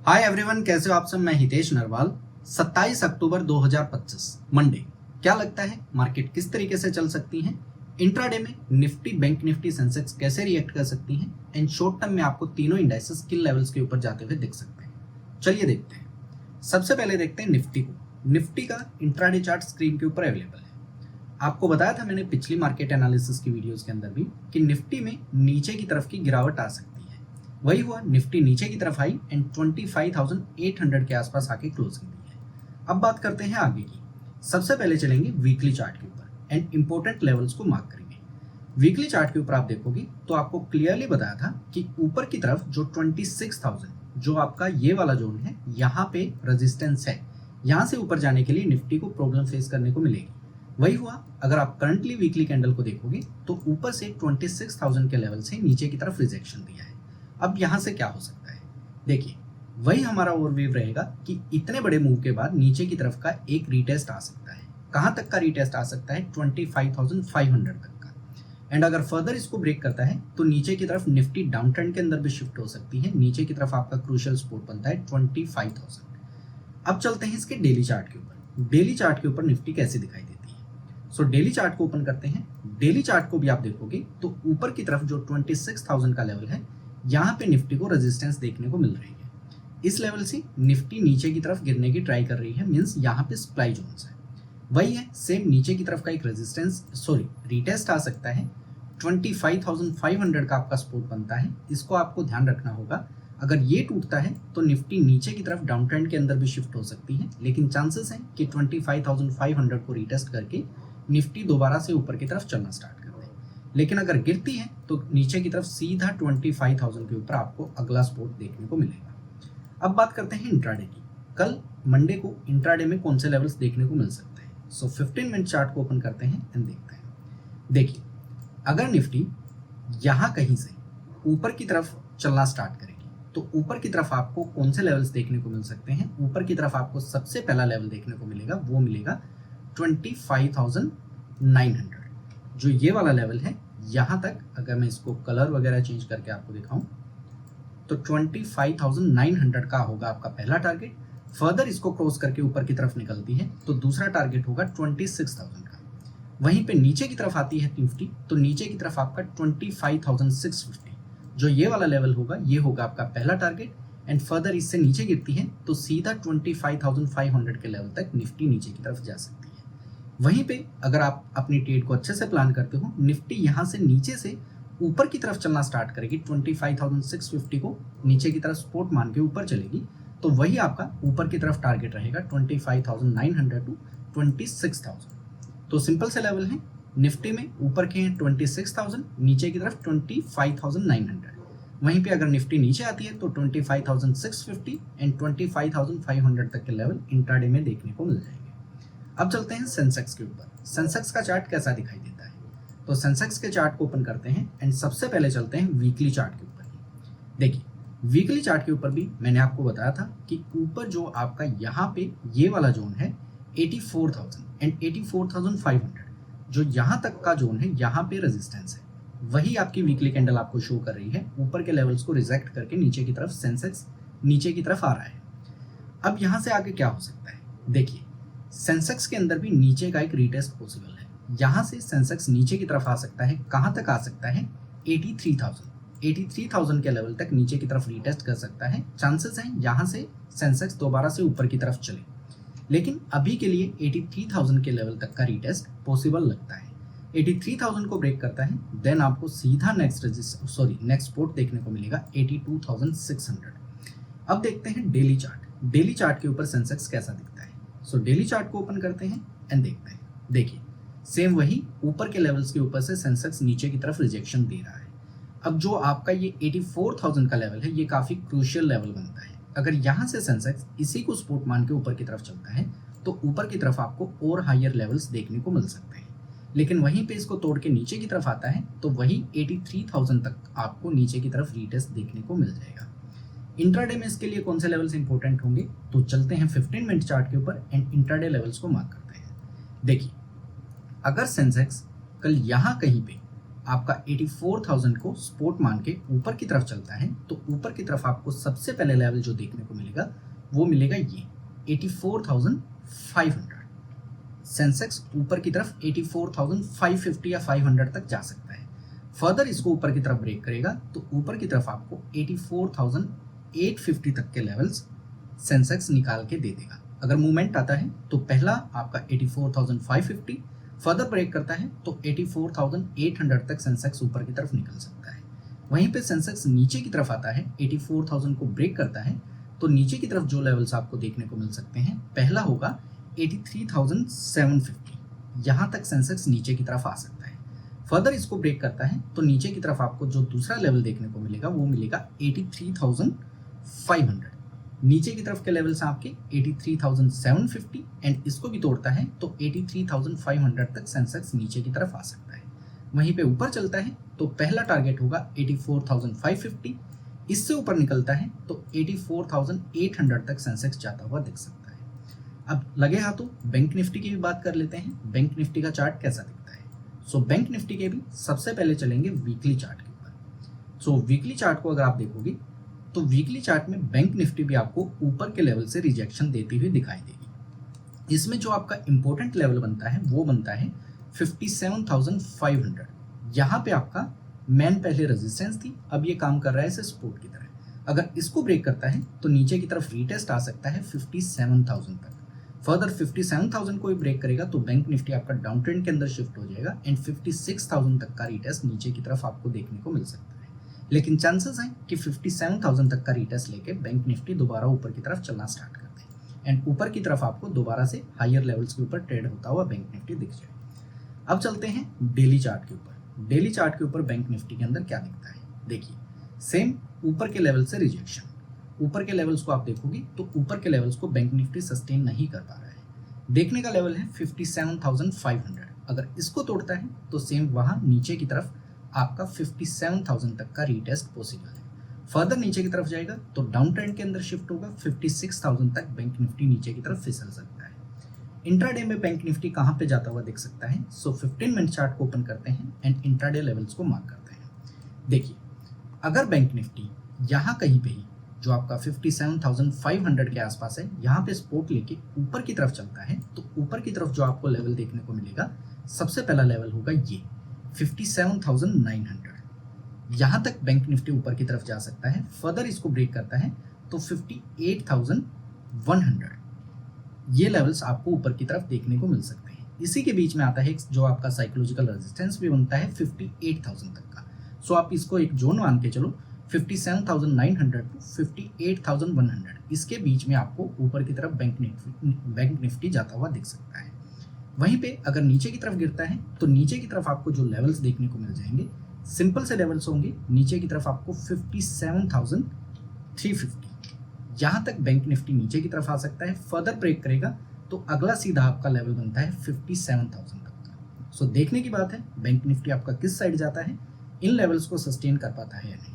Hi everyone, कैसे हो आप सब। मैं हितेश नरवाल। 27 अक्टूबर 2025 मंडे। क्या लगता है मार्केट किस तरीके से चल सकती है? इंट्राडे में निफ्टी, बैंक निफ्टी, सेंसेक्स कैसे रिएक्ट कर सकती हैं? एंड शॉर्ट टर्म में आपको तीनों इंडाइसेस किन लेवल्स के ऊपर जाते हुए दिख सकते हैं। चलिए देखते हैं। सबसे पहले देखते हैं निफ्टी को। निफ्टी का इंट्राडे चार्ट स्क्रीन के ऊपर अवेलेबल है। आपको बताया था मैंने पिछली मार्केट एनालिसिस की वीडियोस के अंदर भी कि निफ्टी में नीचे की तरफ की गिरावट आ सकती है। वही हुआ, निफ्टी नीचे की तरफ आई एंड 25,800 के आसपास आके क्लोजिंग दी है। अब बात करते हैं आगे की। सबसे पहले चलेंगे वीकली चार्ट के ऊपर एंड इंपॉर्टेंट लेवल्स को मार्क करेंगे। वीकली चार्ट के ऊपर आप देखोगे तो आपको क्लियरली बताया था कि ऊपर की तरफ जो 26,000 जो आपका ये वाला जोन है, यहाँ पे रेजिस्टेंस है। यहाँ से ऊपर जाने के लिए निफ्टी को प्रॉब्लम फेस करने को मिलेगी। वही हुआ, अगर आप करंटली वीकली कैंडल को देखोगे तो ऊपर से 26,000 के लेवल से नीचे की तरफ रिजेक्शन दिया है। अब यहाँ से क्या हो सकता है? देखिए, वही हमारा ओवरव्यू रहेगा कि इतने बड़े मूव के बाद नीचे की तरफ का एक रीटेस्ट आ सकता है। कहाँ तक का रीटेस्ट आ सकता है? 25,500 तक का। एंड अगर फर्दर इसको ब्रेक करता है तो नीचे की तरफ निफ्टी डाउन ट्रेंड के अंदर भी शिफ्ट हो सकती है। नीचे की तरफ आपका क्रूशियल सपोर्ट बनता है 25,000। अब चलते हैं इसके डेली चार्ट के ऊपर। डेली चार्ट के ऊपर निफ्टी कैसे दिखाई देती है? सो डेली चार्ट को ओपन करते हैं। डेली चार्ट को भी आप देखोगे तो ऊपर की तरफ जो 26,000 का लेवल है, यहाँ पे निफ्टी को रेजिस्टेंस देखने को मिल रही है। इस लेवल से निफ्टी नीचे की तरफ गिरने की ट्राई कर रही है, मींस यहाँ पे सप्लाई जोन्स है। वही है, सेम नीचे की तरफ का एक रीटेस्ट आ सकता है। 25,500 का आपका सपोर्ट बनता है। इसको आपको ध्यान रखना होगा। अगर ये टूटता है तो निफ्टी नीचे की तरफ डाउन ट्रेंड के अंदर भी शिफ्ट हो सकती है, लेकिन चांसेस हैं कि 25,500 को रीटेस्ट करके निफ्टी दोबारा से ऊपर की तरफ चलना स्टार्ट कर दे। लेकिन अगर गिरती है तो नीचे की तरफ सीधा 25,000 के ऊपर आपको अगला सपोर्ट देखने को मिलेगा। अब बात करते हैं इंट्राडे की। कल मंडे को इंट्राडे में कौन से लेवल्स देखने को मिल सकते हैं? सो 15 मिनट चार्ट को ओपन करते हैं एंड देखते हैं। देखिए, अगर निफ्टी यहाँ कहीं से ऊपर की तरफ चलना स्टार्ट करेगी तो ऊपर की तरफ आपको कौन से लेवल्स देखने को मिल सकते हैं? ऊपर की तरफ आपको सबसे पहला लेवल देखने को मिलेगा, वो मिलेगा 25,900। जो ये वाला लेवल है, यहाँ तक अगर मैं इसको कलर वगैरह चेंज करके आपको दिखाऊं तो 25,900 का होगा आपका पहला टारगेट। फर्दर इसको क्रॉस करके ऊपर की तरफ निकलती है तो दूसरा टारगेट होगा 26,000 का। वहीं पे नीचे की तरफ आती है निफ्टी तो नीचे की तरफ आपका 25,650 जो ये वाला लेवल होगा, ये होगा आपका पहला टारगेट। एंड फर्दर इससे नीचे गिरती है तो सीधा 25,500 के लेवल तक निफ्टी नीचे की तरफ जा सकती है। वहीं पे अगर आप अपनी ट्रेड को अच्छे से प्लान करते हो, निफ्टी यहाँ से नीचे से ऊपर की तरफ चलना स्टार्ट करेगी, 25,650 को नीचे की तरफ सपोर्ट मान के ऊपर चलेगी, तो वही आपका ऊपर की तरफ टारगेट रहेगा 25,900 टू 26,000। तो सिंपल से लेवल है, निफ्टी में ऊपर के हैं 26,000, नीचे की तरफ 25,900। वहीं पे अगर निफ्टी नीचे आती है तो 25,650 एंड 25,500 तक के लेवल इंट्राडे में देखने को मिल जाएंगे। अब चलते हैं सेंसेक्स के ऊपर। सेंसेक्स का चार्ट कैसा दिखाई देता है? तो सेंसेक्स के चार्ट को ओपन करते हैं एंड सबसे पहले चलते हैं वीकली चार्ट के ऊपर। देखिए, वीकली चार्ट के ऊपर भी मैंने आपको बताया था कि ऊपर जो आपका यहाँ पे ये वाला जोन है 84,000 एंड 84,500, जो यहाँ तक का जोन है, यहाँ पे रेजिस्टेंस है। वही आपकी वीकली कैंडल आपको शो कर रही है। ऊपर के लेवल्स को रिजेक्ट करके नीचे की तरफ सेंसेक्स नीचे की तरफ आ रहा है। अब यहाँ से आगे क्या हो सकता है? देखिए, सेंसेक्स के अंदर भी नीचे का एक रीटेस्ट पॉसिबल है। यहाँ से सेंसेक्स नीचे की तरफ आ सकता है। कहाँ तक आ सकता है? 83,000 के लेवल तक नीचे की तरफ रीटेस्ट कर सकता है। चांसेस हैं यहाँ से सेंसेक्स दोबारा से ऊपर की तरफ चले, लेकिन अभी के लिए 83,000 के लेवल तक का रीटेस्ट पॉसिबल लगता है। 83,000 को ब्रेक करता है, देन आपको सीधा नेक्स्ट सपोर्ट देखने को मिलेगा 82,600। अब देखते हैं डेली चार्ट। डेली चार्ट के ऊपर सेंसेक्स कैसा दिखता है? सो डेली चार्ट को ओपन करते हैं एंड देखते हैं। देखिए, सेम वही ऊपर के लेवल्स के ऊपर से सेंसेक्स नीचे की तरफ रिजेक्शन दे रहा है। अब जो आपका ये 84,000 का लेवल है, ये काफी क्रूशियल लेवल बनता है। अगर यहाँ से सेंसेक्स इसी को सपोर्ट मान के ऊपर की तरफ चलता है तो ऊपर की तरफ आपको और हायर लेवल्स देखने को मिल सकते हैं। लेकिन वहीं पे इसको तोड़ के नीचे की तरफ आता है तो वही 83,000 तक आपको नीचे की तरफ रीटेस्ट देखने को मिल जाएगा। इंट्राडे में इसके लिए कौन से लेवल्स इंपॉर्टेंट होंगे? तो चलते हैं 15 मिनट चार्ट के ऊपर एंड इंट्राडे लेवल्स को मार्क करते हैं। देखिए, अगर सेंसेक्स कल यहाँ कहीं पे आपका 84,000 को सपोर्ट मान के ऊपर की तरफ चलता है तो ऊपर की तरफ आपको सबसे पहले लेवल जो देखने को मिलेगा वो मिलेगा ये 84,500। सेंसेक्स ऊपर की तरफ 84,550 या 500 तक जा सकता है। फर्दर इसको ऊपर की तरफ ब्रेक करेगा तो ऊपर की तरफ आपको 84,850 तक के लेवल्स सेंसेक्स निकाल के दे देगा। अगर मूवमेंट आता है तो पहला आपका 84,550, फर्दर ब्रेक करता है तो 84,800 तक सेंसेक्स ऊपर की तरफ निकल सकता है। वहीं पे सेंसेक्स नीचे की तरफ आता है, 84,000 को ब्रेक करता है तो नीचे की तरफ जो लेवल्स आपको देखने को मिल सकते हैं, पहला होगा 83,750, यहाँ तक सेंसेक्स नीचे की तरफ आ सकता है। फर्दर इसको ब्रेक करता है तो नीचे की तरफ आपको जो दूसरा लेवल देखने को मिलेगा वो मिलेगा 83,500। नीचे की तरफ के लेवल्स आपके 83,750 एंड इसको भी तोड़ता है तो 83,500 तक सेंसेक्स नीचे की तरफ आ सकता है। वहीं पे ऊपर चलता है तो पहला टारगेट होगा 84,550, इससे ऊपर निकलता है तो 84,800 तक सेंसेक्स जाता हुआ दिख सकता है। अब लगे हाथों बैंक निफ्टी की भी बात कर लेते हैं। बैंक निफ्टी का चार्ट कैसा दिखता है? सो बैंक निफ्टी के भी सबसे पहले चलेंगे वीकली चार्ट के ऊपर। सो वीकली चार्ट को अगर आप देखोगे तो वीकली चार्ट में बैंक निफ्टी भी आपको ऊपर के लेवल से रिजेक्शन देती हुई दिखाई देगी। इसमें जो आपका इंपॉर्टेंट लेवल बनता है वो बनता है 57,500। यहाँ पे आपका मेन पहले रेजिस्टेंस थी, अब ये काम कर रहा है इसे सपोर्ट की तरह। अगर इसको ब्रेक करता है तो नीचे की तरफ रीटेस्ट आ सकता है 57,000 तक। फर्दर 57,000 को ही ब्रेक करेगा तो बैंक निफ्टी आपका डाउन ट्रेंड के अंदर शिफ्ट हो जाएगा एंड 56,000 तक का रीटेस्ट नीचे की तरफ आपको देखने को मिल सकता है। लेकिन चांसेस हैं कि 57,000 तक का रीटेस्ट लेके बैंक निफ्टी दोबारा ऊपर की तरफ चलना स्टार्ट कर दे एंड ऊपर की तरफ आपको दोबारा से हायर लेवल्स के ऊपर ट्रेड होता हुआ बैंक निफ्टी दिख जाए। अब चलते हैं डेली चार्ट के ऊपर। डेली चार्ट के ऊपर बैंक निफ्टी के अंदर क्या दिखता है? देखिए, सेम ऊपर के लेवल से रिजेक्शन। ऊपर के लेवल्स को आप देखोगे तो ऊपर के लेवल्स को बैंक निफ्टी सस्टेन नहीं कर पा रहा है। देखने का लेवल है 57,500। अगर इसको तोड़ता है तो सेम वहां नीचे की तरफ आपका 57,000 तक का रीटेस्ट पॉसिबल है। फर्दर नीचे की तरफ जाएगा तो डाउन ट्रेंड के अंदर शिफ्ट होगा, 56,000 तक बैंक निफ्टी नीचे की तरफ फिसल सकता है। इंट्राडे में बैंक निफ्टी कहां पे जाता हुआ दिख सकता है? सो 15 मिनट चार्ट को ओपन करते हैं एंड इंट्राडे लेवल्स को मार्क करते हैं। देखिए, अगर बैंक निफ्टी यहाँ कहीं पे ही जो आपका 57,500 के आसपास है यहाँ पे सपोर्ट लेके ऊपर की तरफ चलता है तो ऊपर की तरफ जो आपको लेवल देखने को मिलेगा, सबसे पहला लेवल होगा ये 57,900। यहाँ तक बैंक निफ्टी ऊपर की तरफ जा सकता है। फर्दर इसको ब्रेक करता है तो 58,100, ये लेवल्स आपको ऊपर की तरफ देखने को मिल सकते हैं। इसी के बीच में आता है जो आपका साइकोलॉजिकल रेजिस्टेंस भी बनता है 58,000 तक का। सो आप इसको एक जोन मान के चलो, 57,900 टू 58,100, इसके बीच में आपको ऊपर की तरफ बैंक निफ्टी जाता हुआ दिख सकता है। वहीं पे अगर नीचे की तरफ गिरता है तो नीचे की तरफ आपको जो लेवल्स देखने को मिल जाएंगे, सिंपल से लेवल्स होंगे। नीचे की तरफ आपको 57,350, यहाँ तक बैंक निफ्टी नीचे की तरफ आ सकता है। फर्दर ब्रेक करेगा तो अगला सीधा आपका लेवल बनता है 57,000 तक का। सो देखने की बात है बैंक निफ्टी आपका किस साइड जाता है, इन लेवल्स को सस्टेन कर पाता है या नहीं।